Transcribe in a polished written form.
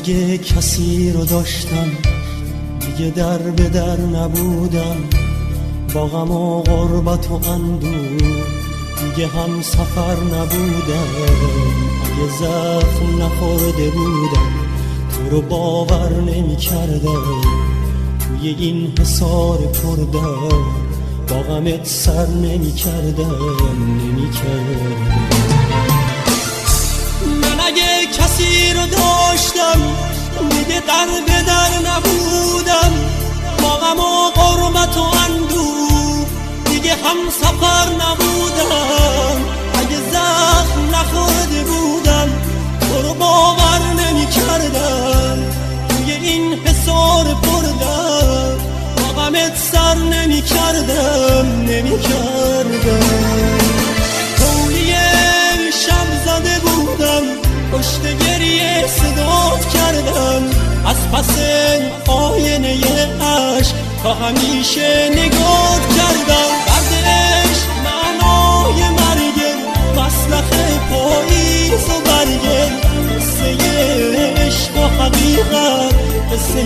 اگه کسی رو داشتم دیگه در به در نبودم، با غم و غربت و اندوه دیگه هم سفر نبودم. اگه زخم نخورده بودم تو رو باور نمی کردم، توی این حصار پردر با غمت سر نمی کردم. من اگه کسی رو داشتم دیگه در به در نبودم، با غم و غربت و اندوه دیگه هم سفر نبودم. اگه زخم نخورده بودم تو رو باور نمی کردم، توی این حصار پردم با غمت سر نمی کردم. توی شب زده بودم پشت گریه صدات کردم، از پس آینه عشق تا همیشه نگات کردم. دردش معنای مرگه، مسلخ پاییز و برگه، قصه عشق و حقیقت، قصه